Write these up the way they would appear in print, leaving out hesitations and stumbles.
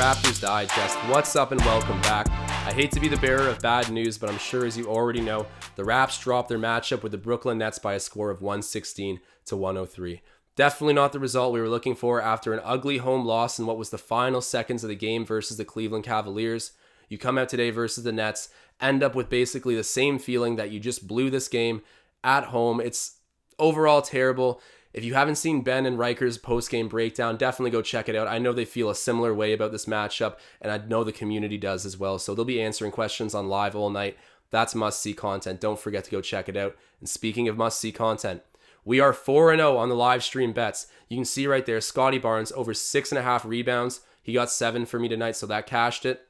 Raptors Digest. What's up and welcome back. I hate to be the bearer of bad news, but I'm sure as you already know, the Raps dropped their matchup with the Brooklyn Nets by a score of 116 to 103. Definitely not the result we were looking for after an ugly home loss in what was the final seconds of the game versus the Cleveland Cavaliers. You come out today versus the Nets, end up with basically the same feeling that you just blew this game at home. It's overall terrible. If you haven't seen Ben and Riker's post-game breakdown, definitely go check it out. I know they feel a similar way about this matchup, and I know the community does as well. So they'll be answering questions on live all night. That's must-see content. Don't forget to go check it out. And speaking of must-see content, we are 4-0 on the live stream bets. You can see right there, Scotty Barnes over 6.5 rebounds. He got 7 for me tonight, so that cashed it.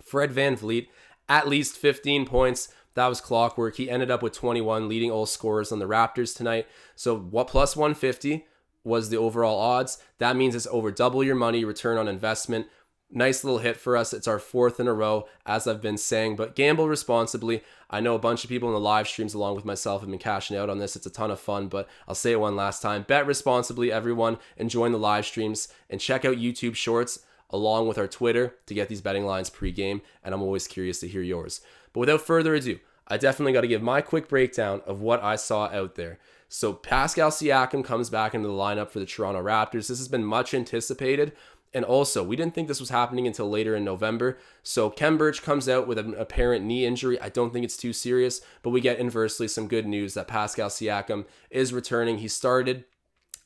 Fred VanVleet, at least 15 points. That was clockwork. He ended up with 21, leading all scorers on the Raptors tonight. So what plus 150 was the overall odds. That means it's over double your money return on investment. Nice little hit for us. It's our 4th in a row, as I've been saying, but gamble responsibly. I know a bunch of people in the live streams along with myself have been cashing out on this. It's a ton of fun, but I'll say it one last time. Bet responsibly, everyone, and join the live streams and check out YouTube Shorts along with our Twitter to get these betting lines pre-game, and I'm always curious to hear yours. But without further ado, I definitely got to give my quick breakdown of what I saw out there. So Pascal Siakam comes back into the lineup for the Toronto Raptors. This has been much anticipated. And also, we didn't think this was happening until later in November. So Khem Birch comes out with an apparent knee injury. I don't think it's too serious, but we get inversely some good news that Pascal Siakam is returning. He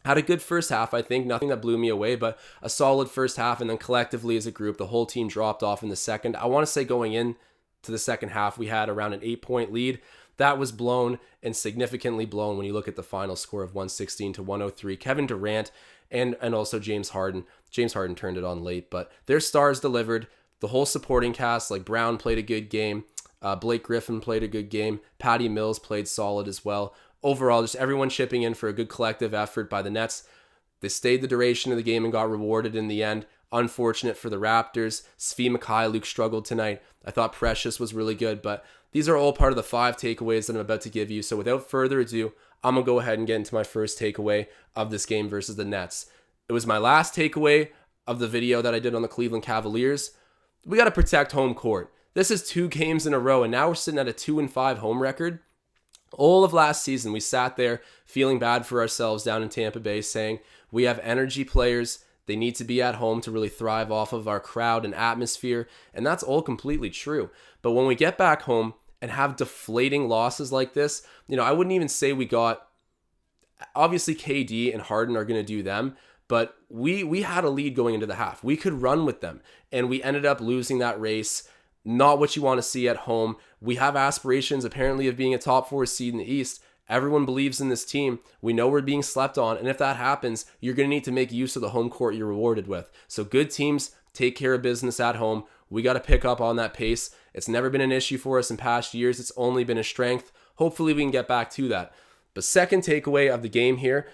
had a good first half, I think. Nothing that blew me away, but a solid first half. And then collectively as a group, the whole team dropped off in the second. I want to say going in to the second half, we had around an 8-point lead. That was blown, and significantly blown when you look at the final score of 116 to 103. Kevin Durant and also James Harden. James Harden turned it on late, but their stars delivered. The whole supporting cast, like Brown played a good game. Blake Griffin played a good game. Patty Mills played solid as well. Overall, just everyone chipping in for a good collective effort by the Nets. They stayed the duration of the game and got rewarded in the end. Unfortunate for the Raptors. Svi Mikhailiuk struggled tonight. I thought Precious was really good, but these are all part of the 5 takeaways that I'm about to give you. So without further ado, I'm going to go ahead and get into my first takeaway of this game versus the Nets. It was my last takeaway of the video that I did on the Cleveland Cavaliers. We got to protect home court. This is 2 games in a row, and now we're sitting at a 2-5 home record. All of last season, we sat there feeling bad for ourselves down in Tampa Bay, saying we have energy players. They need to be at home to really thrive off of our crowd and atmosphere, and that's all completely true. But when we get back home and have deflating losses like this, I wouldn't even say we got, obviously KD and Harden are going to do them, but we had a lead going into the half. We could run with them, and we ended up losing that race. Not what you want to see at home. We have aspirations apparently of being a top 4 seed in the East. Everyone believes in this team. We know we're being slept on. And if that happens, you're going to need to make use of the home court you're rewarded with. So good teams take care of business at home. We got to pick up on that pace. It's never been an issue for us in past years. It's only been a strength. Hopefully we can get back to that. But second takeaway of the game here,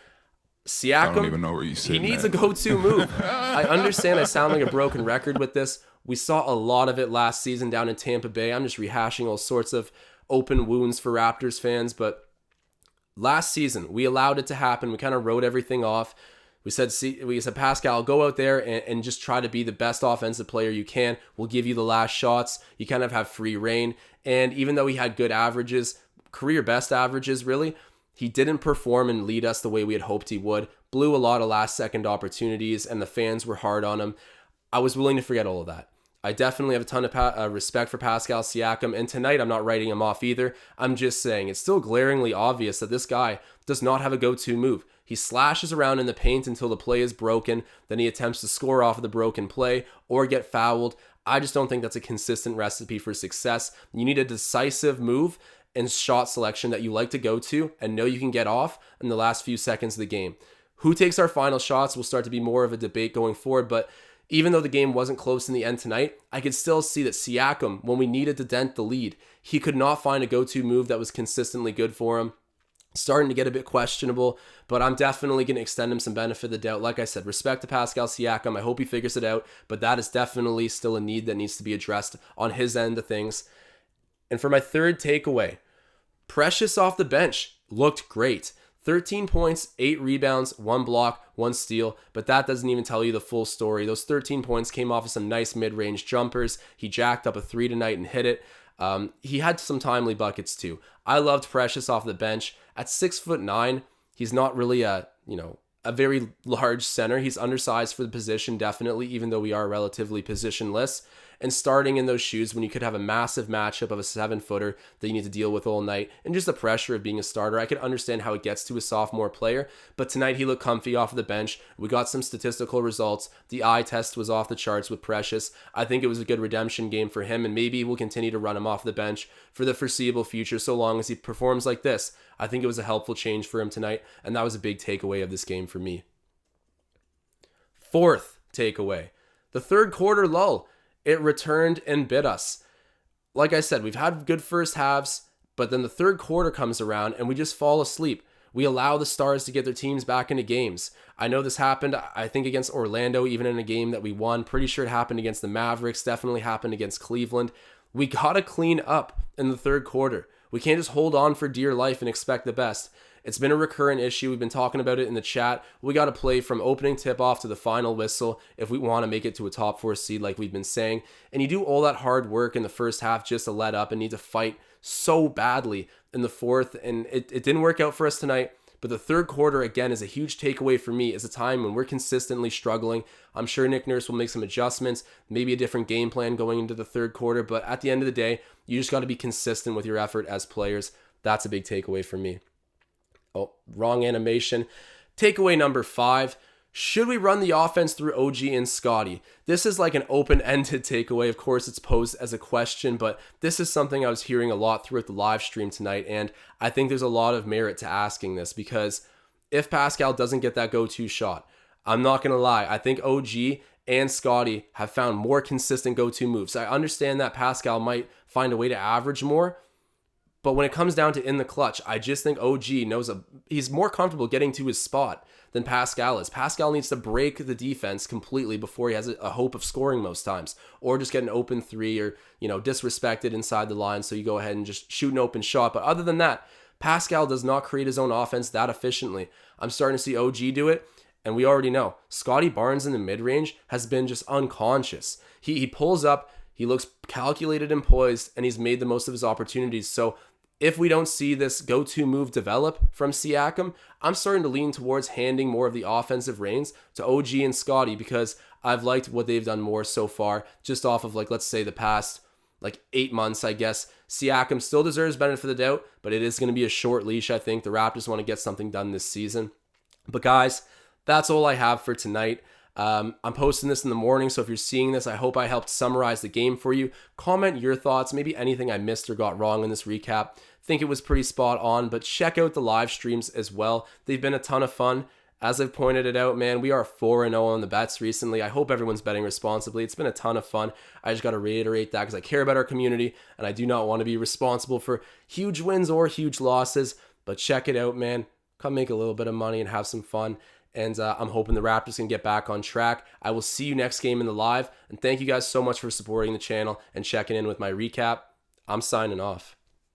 Siakam, I don't even know where you sit. He needs a go-to move. I understand I sound like a broken record with this. We saw a lot of it last season down in Tampa Bay. I'm just rehashing all sorts of open wounds for Raptors fans, but last season, we allowed it to happen. We kind of wrote everything off. We said, Pascal, go out there and just try to be the best offensive player you can. We'll give you the last shots. You kind of have free reign. And even though he had good averages, career best averages, really, he didn't perform and lead us the way we had hoped he would. Blew a lot of last-second opportunities, and the fans were hard on him. I was willing to forget all of that. I definitely have a ton of respect for Pascal Siakam, and tonight I'm not writing him off either. I'm just saying it's still glaringly obvious that this guy does not have a go-to move. He slashes around in the paint until the play is broken, then he attempts to score off of the broken play or get fouled. I just don't think that's a consistent recipe for success. You need a decisive move and shot selection that you like to go to and know you can get off in the last few seconds of the game. Who takes our final shots will start to be more of a debate going forward, but even though the game wasn't close in the end tonight, I could still see that Siakam, when we needed to dent the lead, he could not find a go-to move that was consistently good for him. Starting to get a bit questionable, but I'm definitely going to extend him some benefit of the doubt. Like I said, respect to Pascal Siakam. I hope he figures it out, but that is definitely still a need that needs to be addressed on his end of things. And for my third takeaway, Precious off the bench looked great. 13 points, 8 rebounds, 1 block, 1 steal, but that doesn't even tell you the full story. Those 13 points came off of some nice mid-range jumpers. He jacked up a 3 tonight and hit it. He had some timely buckets too. I loved Precious off the bench. At 6'9", he's not really a very large center. He's undersized for the position, definitely, even though we are relatively positionless. And starting in those shoes when you could have a massive matchup of a 7-footer that you need to deal with all night, and just the pressure of being a starter, I could understand how it gets to a sophomore player. But tonight he looked comfy off of the bench. We got some statistical results. The eye test was off the charts with Precious. I think it was a good redemption game for him, and maybe we'll continue to run him off the bench for the foreseeable future so long as he performs like this. I think it was a helpful change for him tonight, and that was a big takeaway of this game for me. Fourth takeaway, the third quarter lull. It returned and bit us. Like I said, we've had good first halves, but then the third quarter comes around and we just fall asleep. We allow the Stars to get their teams back into games. I know this happened, I think, against Orlando, even in a game that we won. Pretty sure it happened against the Mavericks, definitely happened against Cleveland. We gotta clean up in the third quarter. We can't just hold on for dear life and expect the best. It's been a recurrent issue. We've been talking about it in the chat. We got to play from opening tip-off to the final whistle if we want to make it to a top 4 seed like we've been saying. And you do all that hard work in the first half just to let up and need to fight so badly in the fourth. And it didn't work out for us tonight. But the third quarter, again, is a huge takeaway for me. It's a time when we're consistently struggling. I'm sure Nick Nurse will make some adjustments, maybe a different game plan going into the third quarter. But at the end of the day, you just got to be consistent with your effort as players. That's a big takeaway for me. Oh, wrong animation. Takeaway number 5. Should we run the offense through OG and Scotty? This is like an open-ended takeaway. Of course, it's posed as a question, but this is something I was hearing a lot throughout the live stream tonight, and I think there's a lot of merit to asking this because if Pascal doesn't get that go-to shot, I'm not going to lie, I think OG and Scotty have found more consistent go-to moves. I understand that Pascal might find a way to average more, but when it comes down to in the clutch, I just think OG knows he's more comfortable getting to his spot than Pascal is. Pascal needs to break the defense completely before he has a hope of scoring most times, or just get an open 3 or, disrespected inside the line. So you go ahead and just shoot an open shot. But other than that, Pascal does not create his own offense that efficiently. I'm starting to see OG do it. And we already know Scotty Barnes in the mid-range has been just unconscious. He pulls up, he looks calculated and poised, and he's made the most of his opportunities. So if we don't see this go-to move develop from Siakam, I'm starting to lean towards handing more of the offensive reins to OG and Scotty because I've liked what they've done more so far, just off of, let's say the past 8 months, I guess. Siakam still deserves benefit of the doubt, but it is going to be a short leash, I think. The Raptors want to get something done this season. But guys, that's all I have for tonight. I'm posting this in the morning, so if you're seeing this, I hope I helped summarize the game for you. Comment your thoughts, maybe anything I missed or got wrong in this recap. Think it was pretty spot on, but check out the live streams as well. They've been a ton of fun. As I've pointed it out, man, we are 4-0 on the bets recently. I hope everyone's betting responsibly. It's been a ton of fun. I just got to reiterate that because I care about our community, and I do not want to be responsible for huge wins or huge losses. But check it out, man. Come make a little bit of money and have some fun. And I'm hoping the Raptors can get back on track. I will see you next game in the live. And thank you guys so much for supporting the channel and checking in with my recap. I'm signing off.